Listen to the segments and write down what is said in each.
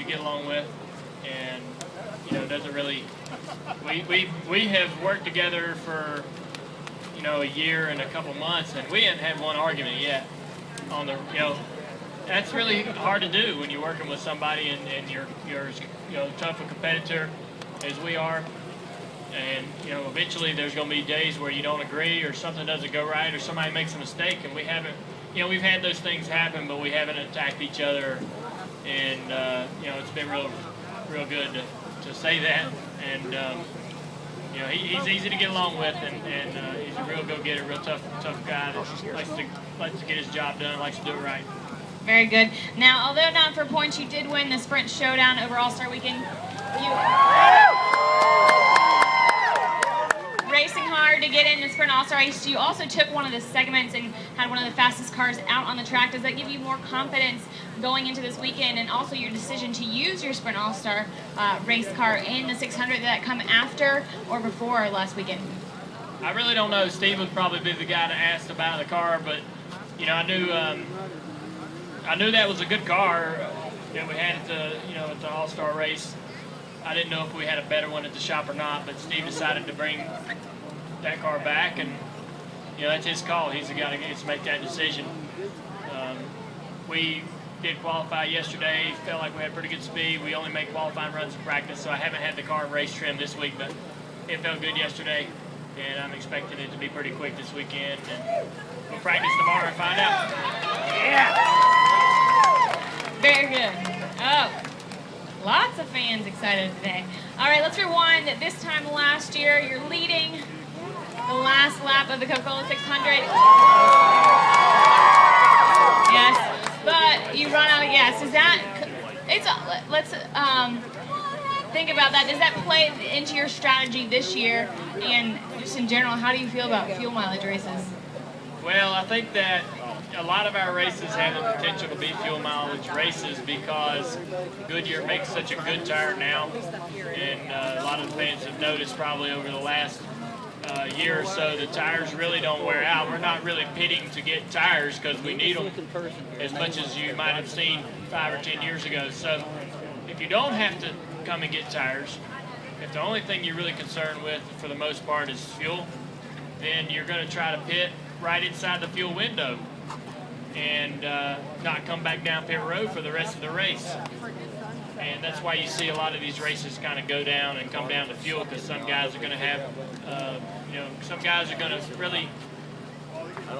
get along with, and doesn't really. We have worked together for a year and a couple months, and we haven't had one argument yet. On the that's really hard to do when you're working with somebody and you're tough a competitor as we are. And eventually there's going to be days where you don't agree or something doesn't go right or somebody makes a mistake, and we haven't. We've had those things happen, but we haven't attacked each other, and it's been real good to say that. And he's easy to get along with, and he's a real go-getter, real tough guy that likes to get his job done, likes to do it right. Very good. Now, although not for points, you did win the Sprint Showdown over All-Star Weekend. Racing hard to get in the Sprint All-Star race. You also took one of the segments and had one of the fastest cars out on the track. Does that give you more confidence going into this weekend, and also your decision to use your Sprint All-Star race car in the 600? Did that come after or before last weekend? I really don't know. Steve would probably be the guy to ask about the car, but I knew that was a good car that we had at the All-Star race. I didn't know if we had a better one at the shop or not, but Steve decided to bring that car back, and that's his call. He's the guy that gets to make that decision. We did qualify yesterday. Felt like we had pretty good speed. We only make qualifying runs in practice, so I haven't had the car in race trim this week, but it felt good yesterday, and I'm expecting it to be pretty quick this weekend. And we'll practice tomorrow and find out. Yeah. Very good. Oh, lots of fans excited today. All right, let's rewind. This time last year, you're leading the last lap of the Coca-Cola 600. Yes, but you run out of gas. Is that? Let's think about that. Does that play into your strategy this year, and just in general, how do you feel about fuel mileage races? Well, I think that a lot of our races have the potential to be fuel mileage races because Goodyear makes such a good tire now, and a lot of the fans have noticed probably over the last year or so the tires really don't wear out. We're not really pitting to get tires because we need them as much as you might have seen 5 or 10 years ago. So if you don't have to come and get tires, if the only thing you're really concerned with for the most part is fuel, then you're going to try to pit right inside the fuel window and not come back down pit road for the rest of the race. And that's why you see a lot of these races kind of go down and come down to fuel, because some guys are going to have, some guys are going to really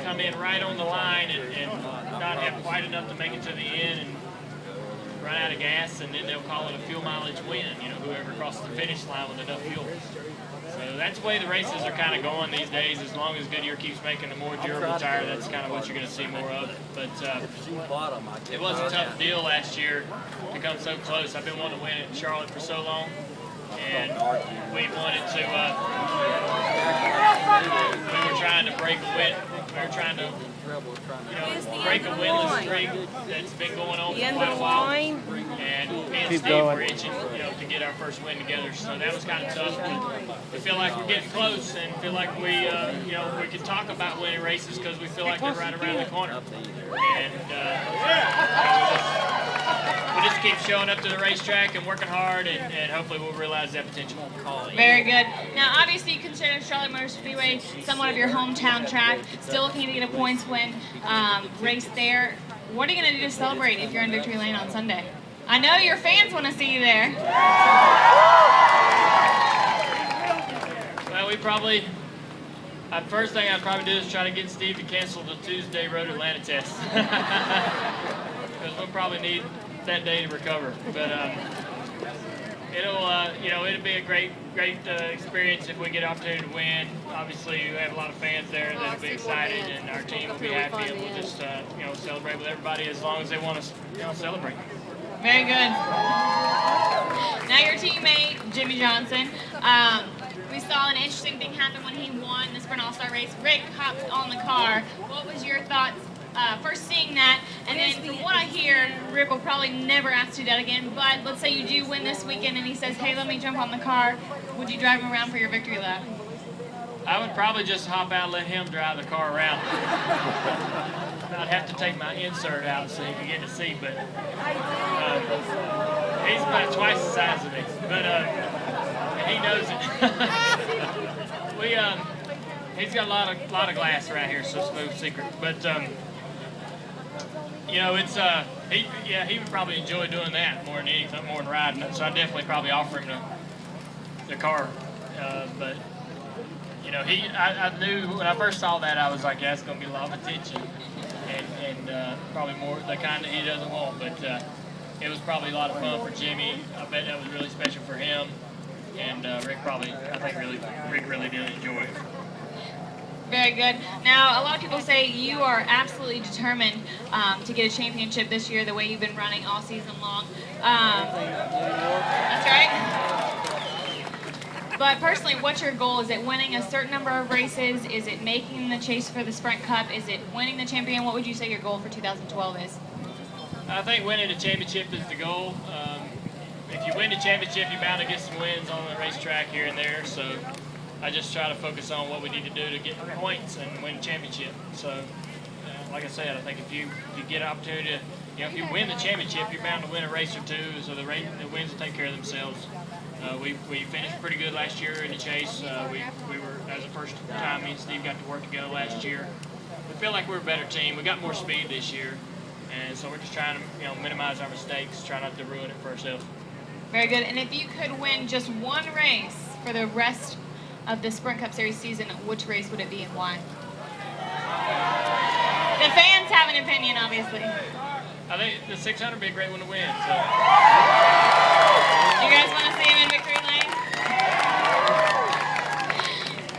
come in right on the line and not have quite enough to make it to the end and run out of gas, and then they'll call it a fuel mileage win, whoever crosses the finish line with enough fuel. So that's the way the races are kind of going these days. As long as Goodyear keeps making a more durable tire, that's kind of what you're going to see more of. But it was a tough deal last year to come so close. I've been wanting to win it in Charlotte for so long, and we wanted to. We were trying to break a win. We were trying to, break a winless streak that's been going on for quite a while. And me and Steve were itching, to get our first win together. So that was kind of tough. We feel like we're getting close, and feel like we can talk about winning races because we feel like they're right around the corner. And we just keep showing up to the racetrack and working hard, and hopefully we'll realize that potential. Very good. Now, obviously, you consider Charlotte Motor Speedway somewhat of your hometown track. Still looking to get a points win race there. What are you going to do to celebrate if you're in victory lane on Sunday? I know your fans want to see you there. Well, first thing I'd probably do is try to get Steve to cancel the Tuesday Road Atlanta test. Because we'll probably need that day to recover. But it'll be a great experience if we get an opportunity to win. Obviously, we have a lot of fans there that'll be excited, and our team will be happy, and we'll just celebrate with everybody as long as they want to celebrate. Very good. Now your teammate, Jimmie Johnson. We saw an interesting thing happen when he won the Sprint All-Star race. Rick hopped on the car. What was your thoughts first seeing that? And then from what I hear, Rick will probably never ask to do that again, but let's say you do win this weekend and he says, hey, let me jump on the car. Would you drive him around for your victory lap? I would probably just hop out and let him drive the car around. I'd have to take my insert out so he could get a seat, but He's about twice the size of me, but he knows it. He's got a lot of glass right here, so smooth secret. But you know, it's he would probably enjoy doing that more than anything, more than riding it. So I definitely probably offer him the car. But you know, I knew when I first saw that, I was like, yeah, it's gonna get a lot of attention, and probably more the kind that he doesn't want. But it was probably a lot of fun for Jimmy. I bet that was really special for him, and Rick really did enjoy it. Very good. Now, a lot of people say you are absolutely determined to get a championship this year, the way you've been running all season long. That's right. But personally, what's your goal? Is it winning a certain number of races? Is it making the chase for the Sprint Cup? Is it winning the champion? What would you say your goal for 2012 is? I think winning the championship is the goal. If you win the championship, you're bound to get some wins on the racetrack here and there. So I just try to focus on what we need to do to get points and win the championship. So, like I said, I think if you get an opportunity to, if you win the championship, you're bound to win a race or two. So the wins will take care of themselves. We finished pretty good last year in the chase. We were, that was the first time me and Steve got to work together last year. We feel like we're a better team. We got more speed this year, and so we're just trying to minimize our mistakes, try not to ruin it for ourselves. Very good. And if you could win just one race for the rest of the Sprint Cup Series season, which race would it be and why? The fans have an opinion, obviously. I think the 600 would be a great one to win. So. You guys want to see him in victory lane?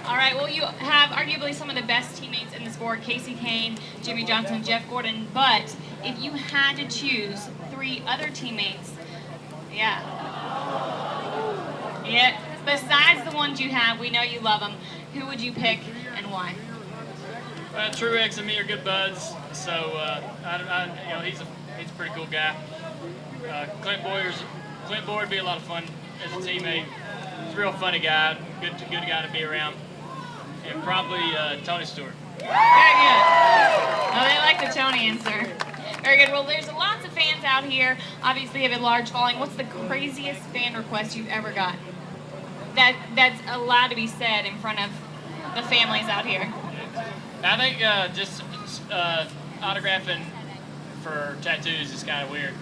All right, well, you have arguably some of the best teammates in the sport, Kasey Kahne, Jimmie Johnson, Jeff Gordon, but if you had to choose 3 other teammates, besides the ones you have, we know you love them, who would you pick and why? Truex and me are good buds, so he's a pretty cool guy. Clint Boyd would be a lot of fun as a teammate. He's a real funny guy, good guy to be around, and probably Tony Stewart. Very good. Oh, they like the Tony answer. Very good. Well, there's lots of fans out here. Obviously, you have a large following. What's the craziest fan request you've ever got? That's allowed to be said in front of the families out here. I think just autographing for tattoos is kind of weird.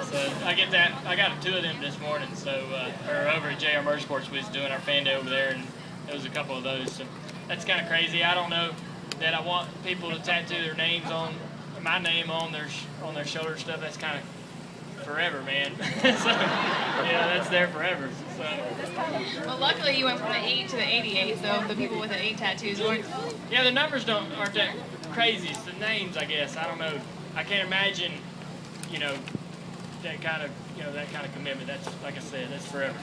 So I get that. I got 2 of them this morning. So or over at JR Motorsports, we was doing our fan day over there, and there was a couple of those. So that's kind of crazy. I don't know that I want people to tattoo their names on my name on their shoulder and stuff. That's kind of forever, man. So that's there forever. So. Well, luckily you went from the 8 to the 88, so the people with the 8 tattoos weren't. Yeah, the numbers aren't that crazy. It's the names, I guess. I don't know. I can't imagine, that kind of commitment. That's, like I said, that's forever.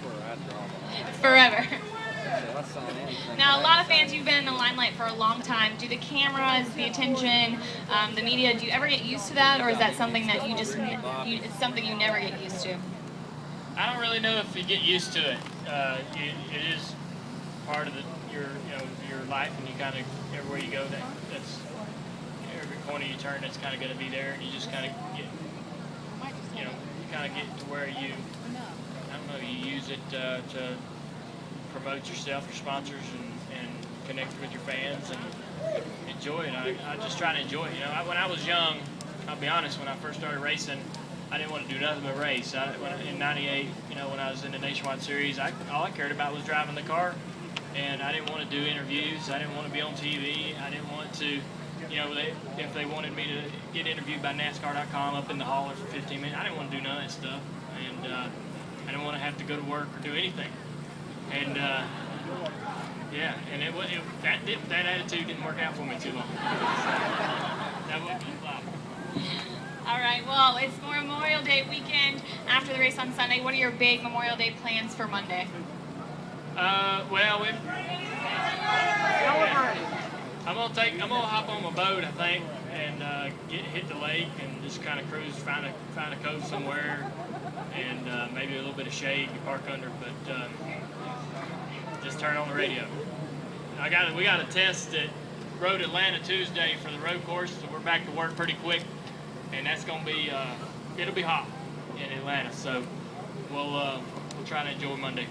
Forever. Now, a lot of fans, you've been in the limelight for a long time. Do the cameras, the attention, the media, do you ever get used to that, or is that something that it's something you never get used to? I don't really know if you get used to it. It is part of your life, and you kind of, everywhere you go, that's every corner you turn, that's kind of going to be there, and you just kind of get, to where you use it to promote yourself, your sponsors, and connect with your fans and enjoy it. I just try to enjoy it. When I was young, I'll be honest, when I first started racing, I didn't want to do nothing but race. In '98, when I was in the Nationwide Series, all I cared about was driving the car, and I didn't want to do interviews. I didn't want to be on TV. I didn't want to, if they wanted me to get interviewed by NASCAR.com up in the hauler for 15 minutes, I didn't want to do none of that stuff, and I didn't want to have to go to work or do anything. And that attitude didn't work out for me too long. That wasn't a flop. All right, well, it's Memorial Day weekend after the race on Sunday. What are your big Memorial Day plans for Monday? I'm gonna hop on my boat, I think, and hit the lake and just kind of cruise, find a cove somewhere, and maybe a little bit of shade to park under, but just turn on the radio. We got a test at Road Atlanta Tuesday for the road course, so we're back to work pretty quick, and that's gonna be it'll be hot in Atlanta, so we'll try to enjoy Monday.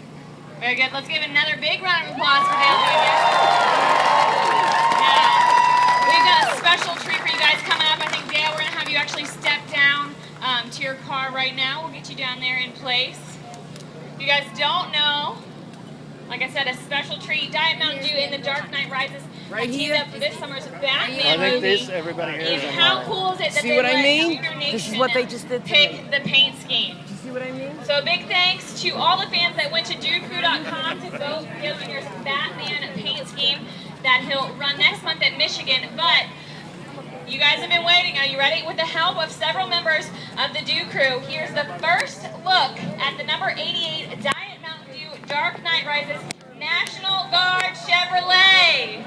Very good. Let's give another big round of applause for Dale Jr. Now, we've got a special treat for you guys coming up. I think, Dale, we're going to have you actually step down to your car right now. We'll get you down there in place. If you guys don't know, like I said, a special treat. Diet Mountain Dew in The Dark Knight Rises. Right teamed here. up for this summer's Batman I think movie. this everybody here is And how online. cool is it that See they what I let mean? Junior This is Nation what they just did to pick me. the paint scheme. You see what I mean? So a big thanks to all the fans that went to DewCrew.com to vote for Dale Jr.'s Batman paint scheme that he'll run next month at Michigan. But you guys have been waiting. Are you ready? With the help of several members of the Dew Crew, here's the first look at the number 88 Diet Mountain Dew Dark Knight Rises National Guard Chevrolet.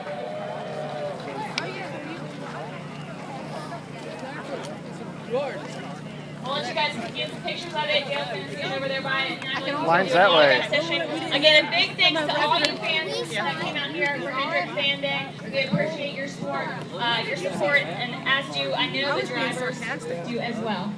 I'll let you guys get some pictures of it. Dale's going to stand over there by it. And Line's that way. Again, a big thanks to all you fans that came out here for Hendrick Fan Day. We appreciate your support, and as do, I know, the drivers do as well.